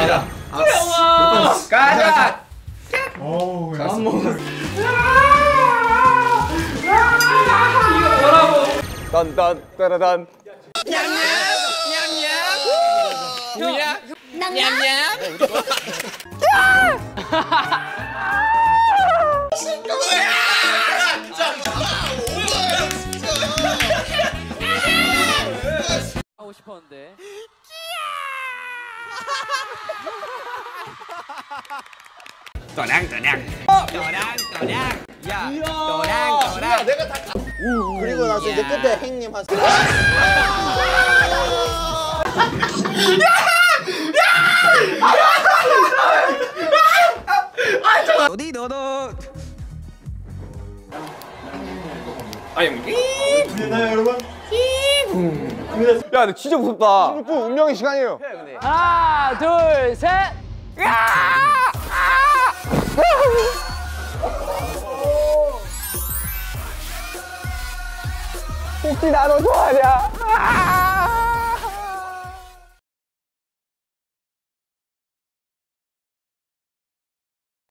가자. 가자. 어우, 야. 안 먹었어. 딴딴 따라단. 냠냠. 냠냠. 냠냠. 하고 싶었는데. 떠랑. 야, 떠랑. 내가 다. 그리고 나서 이제 끝에 행님 하세요. 어디 너도. 됐나요, 여러분? 야, 근데 진짜 무섭다. 운명의 시간이에요. 하나, 둘, 셋. 혹시 나도 좋아하냐?